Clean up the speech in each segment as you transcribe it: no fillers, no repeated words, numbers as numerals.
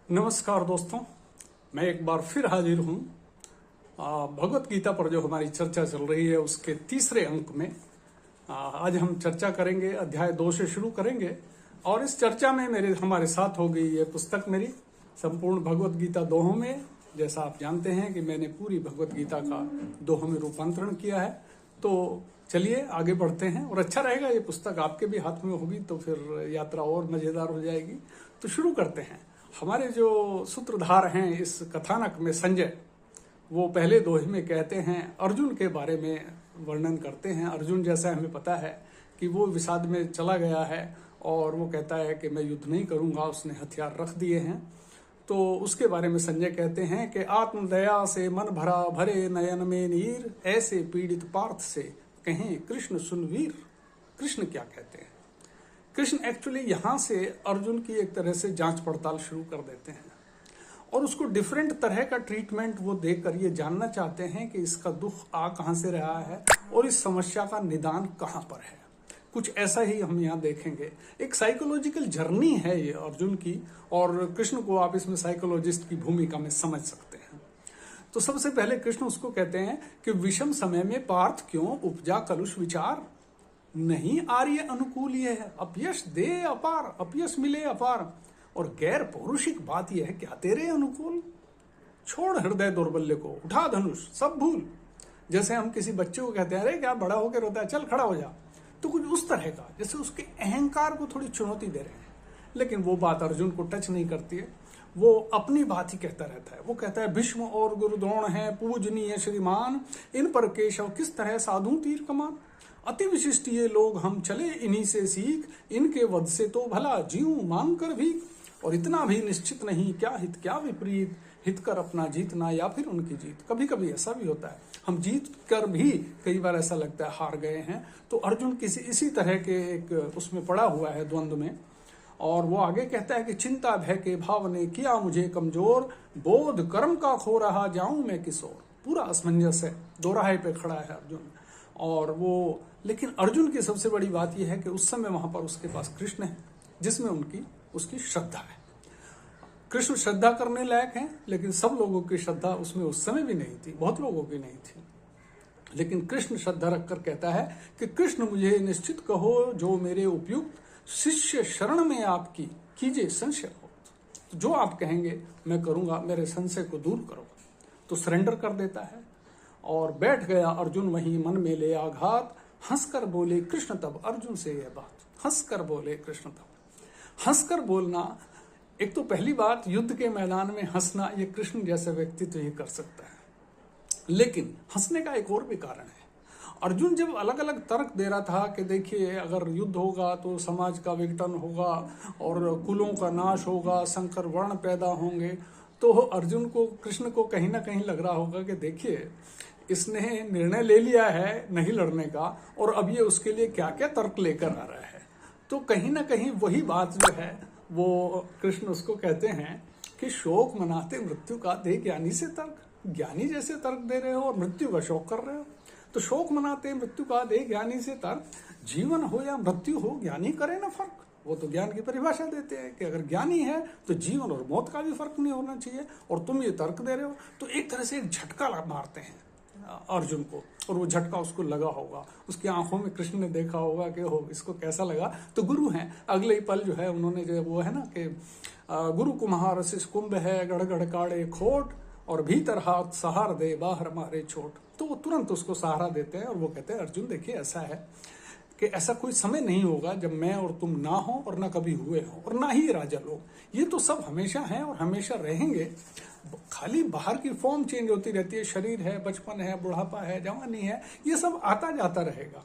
नमस्कार दोस्तों, मैं एक बार फिर हाजिर हूँ भगवत गीता पर जो हमारी चर्चा चल रही है उसके तीसरे अंक में। आज हम चर्चा करेंगे, अध्याय 2 से शुरू करेंगे और इस चर्चा में हमारे साथ होगी ये पुस्तक मेरी संपूर्ण भगवत गीता दोहों में। जैसा आप जानते हैं कि मैंने पूरी भगवत गीता का दोहों में रूपांतरण किया है। तो चलिए आगे बढ़ते हैं और अच्छा रहेगा, ये पुस्तक आपके भी हाथ में होगी तो फिर यात्रा और मजेदार हो जाएगी। तो शुरू करते हैं। हमारे जो सूत्रधार हैं इस कथानक में संजय, वो पहले दोहे में कहते हैं, अर्जुन के बारे में वर्णन करते हैं। अर्जुन जैसा हमें पता है कि वो विषाद में चला गया है और वो कहता है कि मैं युद्ध नहीं करूंगा, उसने हथियार रख दिए हैं। तो उसके बारे में संजय कहते हैं कि आत्मदया से मन भरा भरे नयन में नीर, ऐसे पीड़ित पार्थ से कहें कृष्ण सुनवीर। कृष्ण क्या कहते हैं? कृष्ण एक्चुअली यहाँ से अर्जुन की एक तरह से जांच पड़ताल शुरू कर देते हैं और उसको डिफरेंट तरह का ट्रीटमेंट वो देकर ये जानना चाहते हैं कि इसका दुख आ कहाँ से रहा है और इस समस्या का निदान कहाँ पर है। कुछ ऐसा ही हम यहाँ देखेंगे। एक साइकोलॉजिकल जर्नी है ये अर्जुन की, और कृष्ण को आप इसमें साइकोलॉजिस्ट की भूमिका में समझ सकते हैं। तो सबसे पहले कृष्ण उसको कहते हैं कि विषम समय में पार्थ क्यों उपजा कलुष विचार, नहीं आर्य अनुकूल ये है, अपयश दे अपार, अपयश मिले अपार, और गैर पौरुषिक बात यह है क्या तेरे अनुकूल। छोड़ हृदय दौर्बल्य को, उठा धनुष सब भूल। जैसे हम किसी बच्चे को कहते हैं अरे क्या बड़ा होकर रोता है, चल खड़ा हो जा। तो कुछ उस तरह का, जैसे उसके अहंकार को थोड़ी चुनौती दे रहे हैं। लेकिन वो बात अर्जुन को टच नहीं करती है, वो अपनी बात ही कहता रहता है। वो कहता है भीष्म और गुरु द्रोण है पूजनीय श्रीमान, इन पर केशव किस तरह साधु तीर कमान। अति विशिष्ट ये लोग हम चले इन्हीं से सीख, इनके वध से तो भला जीव मांग कर भी। और इतना भी निश्चित नहीं क्या हित क्या विपरीत, हित कर अपना जीतना या फिर उनकी जीत। कभी कभी ऐसा भी होता है, हम जीत कर भी कई बार ऐसा लगता है हार गए हैं। तो अर्जुन किसी इसी तरह के एक उसमें पड़ा हुआ है द्वंद्व में। और वो आगे कहता है कि चिंता भय के भाव ने किया मुझे कमजोर, बोध कर्म का खो रहा जाऊं मैं किशोर। पूरा असमंजस है, दोराहे पे खड़ा है अर्जुन। और वो लेकिन अर्जुन की सबसे बड़ी बात यह है कि उस समय वहां पर उसके पास कृष्ण है जिसमें उसकी श्रद्धा है। कृष्ण श्रद्धा करने लायक है, लेकिन सब लोगों की श्रद्धा उसमें उस समय भी नहीं थी, बहुत लोगों की नहीं थी। लेकिन कृष्ण श्रद्धा रखकर कहता है कि कृष्ण मुझे निश्चित कहो, जो मेरे उपयुक्त शिष्य शरण में आपकी कीजिए संशय हो। तो जो आप कहेंगे मैं करूंगा, मेरे संशय को दूर करो। तो सरेंडर कर देता है और बैठ गया अर्जुन वहीं मन में ले आघात, हंसकर बोले कृष्ण तब अर्जुन से यह बात। हंसकर बोले कृष्ण तब। हंसकर बोलना, एक तो पहली बात, युद्ध के मैदान में हंसना ये कृष्ण जैसा व्यक्ति तो ये कर सकता है। लेकिन हंसने का एक और भी कारण है। अर्जुन जब अलग अलग तर्क दे रहा था कि देखिए अगर युद्ध होगा तो समाज का विघटन होगा और कुलों का नाश होगा, संकर वर्ण पैदा होंगे, तो अर्जुन को, कृष्ण को कहीं ना कहीं लग रहा होगा कि देखिए इसने निर्णय ले लिया है नहीं लड़ने का, और अब ये उसके लिए क्या क्या तर्क लेकर आ रहा है। तो कहीं ना कहीं वही बात जो है वो कृष्ण उसको कहते हैं कि शोक मनाते मृत्यु का दे ज्ञानी से तर्क। ज्ञानी जैसे तर्क दे रहे हो और मृत्यु का शोक कर रहे हो। तो शोक मनाते मृत्यु का दे ज्ञानी से तर्क, जीवन हो या मृत्यु हो ज्ञानी करे ना फर्क। वो तो ज्ञान की परिभाषा देते हैं कि अगर ज्ञानी है तो जीवन और मौत का भी फर्क नहीं होना चाहिए, और तुम ये तर्क दे रहे हो। तो एक तरह से एक झटका मारते हैं अर्जुन को, और वो झटका उसको लगा होगा। उसकी आंखों में कृष्ण ने देखा होगा कि हो इसको कैसा लगा। तो गुरु हैं, अगले ही पल जो है उन्होंने जो वो है ना कि गुरु कुम्हार शिष कुंभ है, गढ़ गढ़ काड़े खोट, और भीतर हाथ सहार दे बाहर मारे चोट। तो वो तुरंत उसको सहारा देते हैं और वो कहते हैं अर्जुन देखिए ऐसा है कि ऐसा कोई समय नहीं होगा जब मैं और तुम ना हो और ना कभी हुए हो, और ना ही राजा लोग। ये तो सब हमेशा हैं और हमेशा रहेंगे। खाली बाहर की फॉर्म चेंज होती रहती है, शरीर है, बचपन है, बुढ़ापा है, जवानी है, ये सब आता जाता रहेगा।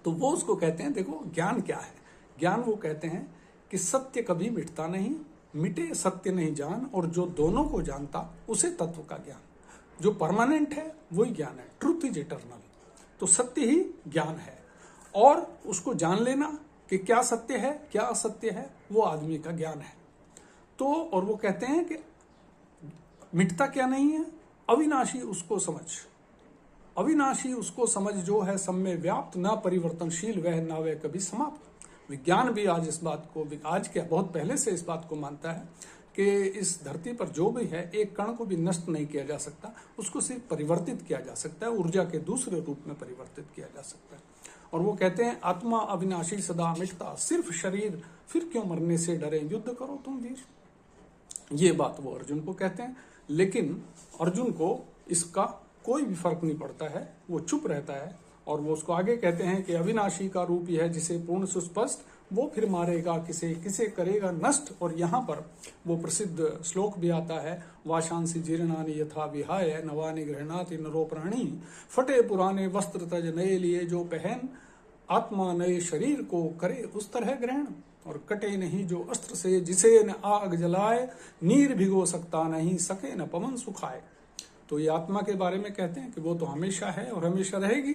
तो वो उसको कहते हैं देखो ज्ञान क्या है। ज्ञान वो कहते हैं कि सत्य कभी मिटता नहीं, मिटे सत्य नहीं जान, और जो दोनों को जानता उसे तत्व का ज्ञान। जो परमानेंट है वही ज्ञान है, ट्रूथ इज इटर्नल। तो सत्य ही ज्ञान है, और उसको जान लेना कि क्या सत्य है क्या असत्य है, वो आदमी का ज्ञान है। तो और वो कहते हैं कि मिटता क्या नहीं है, अविनाशी उसको समझ। अविनाशी उसको समझ जो है सब में व्याप्त, ना परिवर्तनशील वह ना वह कभी समाप्त। विज्ञान भी आज इस बात को, आज क्या बहुत पहले से इस बात को मानता है कि इस धरती पर जो भी है एक कण को भी नष्ट नहीं किया जा सकता, उसको सिर्फ परिवर्तित किया जा सकता है, ऊर्जा के दूसरे रूप में परिवर्तित किया जा सकता है। और वो कहते हैं आत्मा अविनाशी सदा मिटता, सिर्फ शरीर फिर क्यों मरने से डरे, युद्ध करो तुम वीर। ये बात वो अर्जुन को कहते हैं, लेकिन अर्जुन को इसका कोई भी फर्क नहीं पड़ता है, वो चुप रहता है। और वो उसको आगे कहते हैं कि अविनाशी का रूप यह जिसे पूर्ण सुस्पष्ट, वो फिर मारेगा किसे, किसे करेगा नष्ट। और यहाँ पर वो प्रसिद्ध श्लोक भी आता है, वाशांसी जीर्णानि यथा विहाय नवानि गृह्णाति नरो प्राणी, फटे पुराने वस्त्र तज नए लिए जो पहन, आत्मा नए शरीर को करे उस तरह ग्रहण। और कटे नहीं जो अस्त्र से जिसे न आग जलाए, नीर भिगो सकता नहीं सके न पवन सुखाए। तो ये आत्मा के बारे में कहते हैं कि वो तो हमेशा है और हमेशा रहेगी।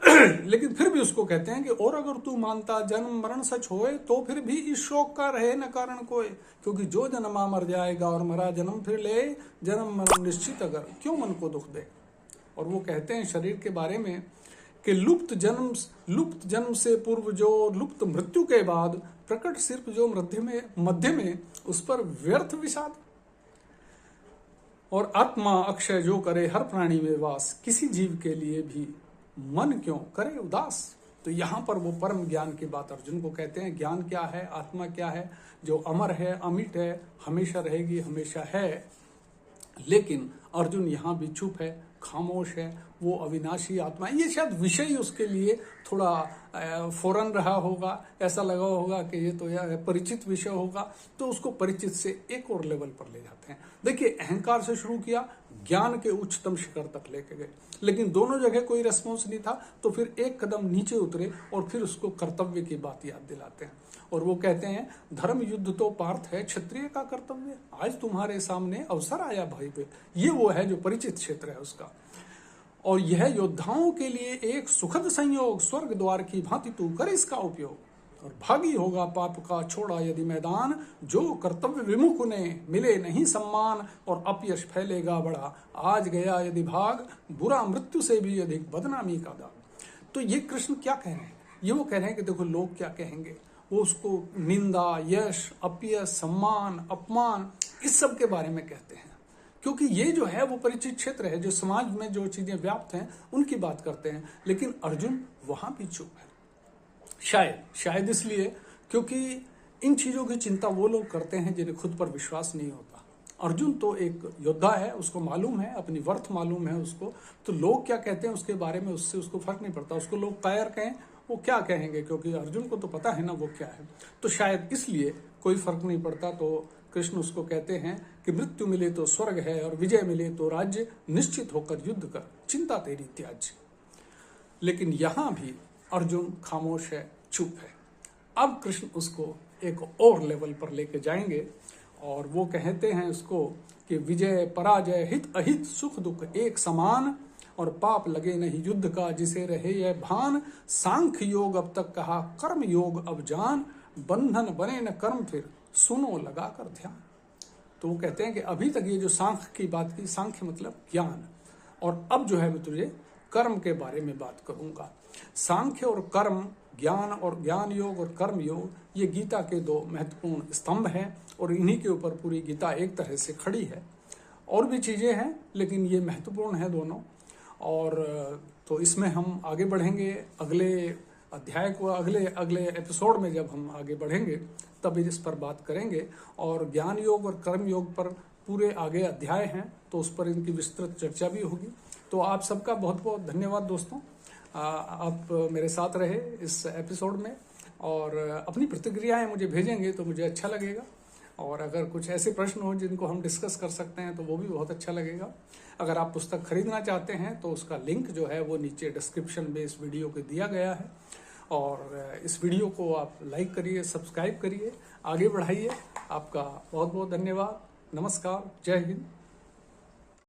लेकिन फिर भी उसको कहते हैं कि और अगर तू मानता जन्म मरण सच होए, तो फिर भी इस शोक का रहे न कारण कोई, क्योंकि जो जन्मा मर जाएगा और मरा जन्म फिर ले, जन्म मरण निश्चित अगर क्यों मन को दुख दे। और वो कहते हैं शरीर के बारे में कि लुप्त जन्म से पूर्व जो लुप्त मृत्यु के बाद प्रकट सिर्फ जो मध्य में उस पर व्यर्थ विषाद। और आत्मा अक्षय जो करे हर प्राणी में वास, किसी जीव के लिए भी मन क्यों करे उदास। तो यहाँ पर वो परम ज्ञान की बात अर्जुन को कहते हैं। ज्ञान क्या है, आत्मा क्या है, जो अमर है, अमिट है, हमेशा रहेगी, हमेशा है। लेकिन अर्जुन यहाँ भी चुप है, खामोश है, वो अविनाशी आत्मा है। ये शायद विषय उसके लिए थोड़ा फौरन रहा होगा, ऐसा लगा होगा कि ये तो यार परिचित विषय होगा, तो उसको परिचित से एक और लेवल पर ले जाते हैं। देखिए, अहंकार से शुरू किया, ज्ञान के उच्चतम शिखर तक लेके गए, लेकिन दोनों जगह कोई रेस्पॉन्स नहीं था, तो फिर एक कदम नीचे उतरे और फिर उसको कर्तव्य की बात याद दिलाते हैं। और वो कहते हैं धर्म युद्ध तो पार्थ है, क्षत्रिय का कर्तव्य, आज तुम्हारे सामने अवसर आया भाई बे। ये वो है जो परिचित क्षेत्र है उसका। और यह योद्धाओं के लिए एक सुखद संयोग, स्वर्ग द्वार की भांति तू कर इसका उपयोग। और भागी होगा पाप का छोड़ा यदि मैदान, जो कर्तव्य विमुख ने मिले नहीं सम्मान, और अपयश फैलेगा बड़ा आज गया यदि भाग, बुरा मृत्यु से भी अधिक बदनामी का दाग। तो ये कृष्ण क्या कह रहे हैं, ये वो कह रहे हैं कि देखो लोग क्या कहेंगे। वो उसको निंदा, यश, अपयश, सम्मान, अपमान, इस सब के बारे में कहते हैं, क्योंकि ये जो है वो परिचित क्षेत्र है, जो समाज में जो चीजें व्याप्त हैं उनकी बात करते हैं। लेकिन अर्जुन वहां भी चुप है, शायद इसलिए क्योंकि इन चीजों की चिंता वो लोग करते हैं जिन्हें खुद पर विश्वास नहीं होता। अर्जुन तो एक योद्धा है, उसको मालूम है, अपनी वर्थ मालूम है उसको, तो लोग क्या कहते हैं उसके बारे में उससे उसको फर्क नहीं पड़ता। उसको लोग कायर कहें, वो क्या कहेंगे, क्योंकि अर्जुन को तो पता है ना वो क्या है। तो शायद इसलिए कोई फर्क नहीं पड़ता। तो कृष्ण उसको कहते हैं कि मृत्यु मिले तो स्वर्ग है और विजय मिले तो राज्य, निश्चित होकर युद्ध कर, चिंता तेरी त्याज्य। लेकिन यहां भी अर्जुन खामोश है, चुप है। अब कृष्ण उसको एक और लेवल पर लेके जाएंगे और वो कहते हैं उसको कि विजय पराजय हित अहित सुख दुख एक समान, और पाप लगे नहीं युद्ध का जिसे रहे यह भान, सांख्य योग अब तक कहा कर्म योग अब जान, बंधन बने न कर्म फिर सुनो लगा कर ध्यान। तो वो कहते हैं कि अभी तक ये जो सांख्य की बात की, सांख्य मतलब ज्ञान, और अब जो है मैं तुझे कर्म के बारे में बात करूंगा। सांख्य और कर्म, ज्ञान और ज्ञान योग और कर्म योग, ये गीता के दो महत्वपूर्ण स्तंभ हैं और इन्हीं के ऊपर पूरी गीता एक तरह से खड़ी है। और भी चीजें हैं लेकिन ये महत्वपूर्ण है दोनों। और तो इसमें हम आगे बढ़ेंगे अगले अध्याय को, अगले एपिसोड में जब हम आगे बढ़ेंगे तब इस पर बात करेंगे। और ज्ञान योग और कर्म योग पर पूरे आगे अध्याय हैं, तो उस पर इनकी विस्तृत चर्चा भी होगी। तो आप सबका बहुत बहुत धन्यवाद दोस्तों, आप मेरे साथ रहे इस एपिसोड में, और अपनी प्रतिक्रियाएं मुझे भेजेंगे तो मुझे अच्छा लगेगा। और अगर कुछ ऐसे प्रश्न हो जिनको हम डिस्कस कर सकते हैं तो वो भी बहुत अच्छा लगेगा। अगर आप पुस्तक खरीदना चाहते हैं तो उसका लिंक जो है वो नीचे डिस्क्रिप्शन में इस वीडियो के दिया गया है। और इस वीडियो को आप लाइक करिए, सब्सक्राइब करिए, आगे बढ़ाइए। आपका बहुत बहुत धन्यवाद। नमस्कार, जय हिंद।